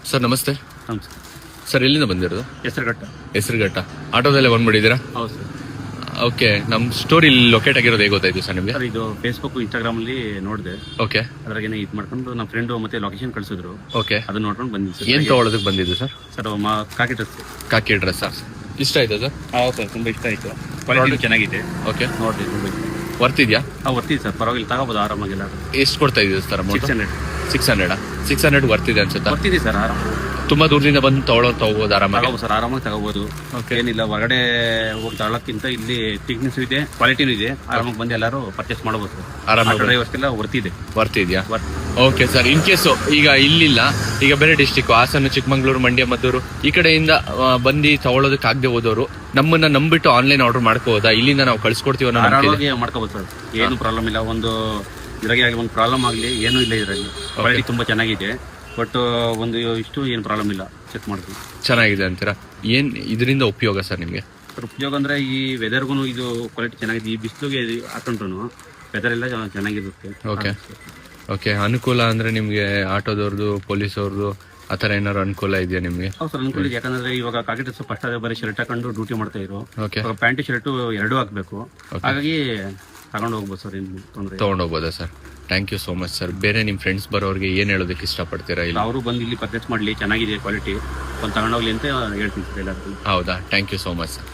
Sir ನಮಸ್ತೆ. ನಮಸ್ಕಾರ. Sir ಎಲ್ಲಿಂದ ಬಂದಿರೋದು? ಹೆಸರುಘಟ್ಟ. ಹೆಸರುಘಟ್ಟ. ಆಟೋದಲ್ಲೇ ಬಂದ್ಬಿಟ್ಟಿದ್ದೀರಾ? ಹೌದು ಸರ್. ಓಕೆ. ನಮ್ಮ ಸ್ಟೋರಿ ಲೊಕೇಟ್ ಆಗಿರೋದು ಹೇಗೆ ಗೊತ್ತಾಯ್ತು ಸರ್ ನಿಮಗೆ? ಸರ್ ಇದು ಫೇಸ್ಬುಕ್ ಇನ್ಸ್ಟಾಗ್ರಾಮ್ ಅಲ್ಲಿ ನೋಡಿದೆ. ಓಕೆ ಅದ್ರಾಗೇನೆ ಇದು ಮಾಡ್ಕೊಂಡು ನಮ್ಮ ಫ್ರೆಂಡ್ ಮತ್ತೆ ಲೊಕೇಶನ್ ಕಳಿಸಿದ್ರು. ಓಕೆ. ಅದನ್ನ ನೋಡ್ಕೊಂಡು ಬಂದಿದ್ದೆ ಸರ್. ಏನ್ ತಗೊಳ್ಳೋದಕ್ಕೆ ಬಂದಿದ್ದು ಸರ್? ಸರ್ ಕಾಕಿ ಡ್ರೆಸ್. ಕಾಕಿ ಡ್ರೆಸ್ ಇಷ್ಟ ಆಯ್ತಾ ಸರ್? ಹೌದು ಸರ್, ತುಂಬಾ ಇಷ್ಟ ಆಯ್ತು. ಕ್ವಾಲಿಟಿ ಚೆನ್ನಾಗಿದೆ. ಓಕೆ. ನೋಡಿದೆ, ತುಂಬಾ ಇಷ್ಟ. ವರ್ತಿದ್ಯಾ? ಬರ್ತೀವಿ ಸರ್, ಪರವಾಗಿಲ್ಲ, ತಗೋಬೋದು ಆರಾಮಾಗಿಲ್ಲ. ಎಷ್ಟು ಕೊಡ್ತಾ ಇದ್ದೀವಿ ಸರ್ ಅಮೌಂಟ್? 600. 600 ವರ್ತಿದೆ ಅನ್ಸುತ್ತಾ? ಬರ್ತಿದೆ ಸರ್, ಆರಾಮ. ತುಂಬಾ ದೂರದಿಂದ ಬಂದು ತಗೋಬಹುದು ಆರಾಮಾಗಿ? ತಗೋಬೋದು ಸರ್, ಆರಾಮಾಗಿ ತಗೋಬಹುದು. Okay. ಏನಿಲ್ಲ, ಹೊರಗಡೆ ಹೋಗಿ ತಗೊಳ್ಳೋಕ್ಕಿಂತ ಇಲ್ಲಿ ಥಿಕ್ನೆಸ್ ಇದೆ, ಕ್ವಾಲಿಟಿನೂ ಇದೆ. ಆರಾಮಾಗಿ ಬಂದು ಎಲ್ಲರೂ ಪರ್ಚೇಸ್ ಮಾಡಬಹುದು. ಆರಾಮಾಗಿ ಡ್ರೈವರ್ಸ್ಗೆಲ್ಲ ವರ್ತಿದೆ. ವರ್ತಿದ್ಯಾ? Okay sir. ಇನ್ ಕೇಸ್ ಈಗ ಇಲ್ಲಿಲ್ಲ, ಈಗ ಬೇರೆ ಡಿಸ್ಟಿಕ್ ಹಾಸನ, ಚಿಕ್ಕಮಂಗ್ಳೂರು, ಮಂಡ್ಯ, ಮದ್ದೂರು ಈ ಕಡೆಯಿಂದ ಬಂದು ತಗೊಳ್ಳೋದಕ್ಕೆ ಆಗದೆ ಹೋದವರು ನಮ್ಮನ್ನ ನಂಬಿಟ್ಟು ಆನ್ಲೈನ್ ಆರ್ಡರ್ ಮಾಡ್ಕೋಬೋದಾ? ಇಲ್ಲಿಂದ ನಾವು ಕಳ್ಸಿಕೊಡ್ತೀವಿ ಅನ್ನೋ ನಂಬಿಕೆ ಇದೆ? ಆರಾಮಾಗಿ ಮಾಡ್ಕೋಬೋದು ಸರ್, ಏನು ಪ್ರಾಬ್ಲಮ್ ಇಲ್ಲ. ಒಂದು ಇದ್ರಾಗೆ ಆಗಲಿ, ಒಂದು ಪ್ರಾಬ್ಲಮ್ ಆಗಲಿ ಏನೂ ಇಲ್ಲ ಇದರಲ್ಲಿ. ಕ್ವಾಲಿಟಿ ತುಂಬಾ ಚೆನ್ನಾಗಿದೆ. ಬಟ್ ಒಂದು ಇಷ್ಟು ಏನು ಪ್ರಾಬ್ಲಮ್ ಇಲ್ಲ, ಚೆಕ್ ಮಾಡ್ತೀವಿ. ಚೆನ್ನಾಗಿದೆ ಅಂತೀರಾ? ಏನ್ ಇದರಿಂದ ಉಪಯೋಗ ಸರ್ ನಿಮಗೆ? ಸರ್ ಉಪಯೋಗ ಅಂದ್ರೆ ಈ ವೆದರ್ಗೂ ಇದು ಕ್ವಾಲಿಟಿ ಚೆನ್ನಾಗಿದೆ. ಈ ಬಿಸಿಲಿಗೆ ಹಾಕೊಂಡ್ರು ವೆದರ್ ಎಲ್ಲ ಚೆನ್ನಾಗಿರುತ್ತೆ. Okay okay. ಅನುಕೂಲ ಅಂದ್ರೆ ನಿಮ್ಗೆ ಆಟೋದವ್ರದ್ದು, ಪೊಲೀಸ್ ಅವ್ರದ್ದು ಆ ಥರ ಏನಾದ್ರು ಅನುಕೂಲ ಇದೆಯಾ ನಿಮ್ಗೆ? ಹೌದು ಸರ್, ಅನುಕೂಲ ಇದೆ. ಯಾಕಂದ್ರೆ ಇವಾಗ ಕಾಕಿ ಡ್ರೆಸ್ ಫಸ್ಟ್ ಬರೀ ಶರ್ಟ್ ಹಾಕೊಂಡು ಡ್ಯೂಟಿ ಮಾಡ್ತಾ ಇರೋ, ಓಕೆ. ಪ್ಯಾಂಟ್ ಶರ್ಟ್ ಎರಡೂ ಹಾಕ್ಬೇಕು. ಹಾಗಾಗಿ ತಗೊಂಡು ಹೋಗ್ಬೋದು ಸರ್, ಏನು ತೊಂದರೆ. ತಗೊಂಡೋಗ್ಬೋದಾ ಸರ್? Thank you so much sir. ಬೇರೆ ನಿಮ್ಮ ಫ್ರೆಂಡ್ಸ್ ಬರೋರಿಗೆ ಏನು ಹೇಳೋದಕ್ಕೆ ಇಷ್ಟಪಡ್ತೀರಾ? ಇಲ್ಲ ಅವರು ಬಂದು ಇಲ್ಲಿ ಪರ್ಚೇಸ್ ಮಾಡಲಿ, ಚೆನ್ನಾಗಿದೆ ಕ್ವಾಲಿಟಿ, ಒಂದು ತಗೊಂಡೋಗ್ಲಿ ಅಂತ ಹೇಳ್ತೀನಿ ಸರ್ ಎಲ್ಲರಿಗೂ. ಹೌದಾ? Thank you so much sir.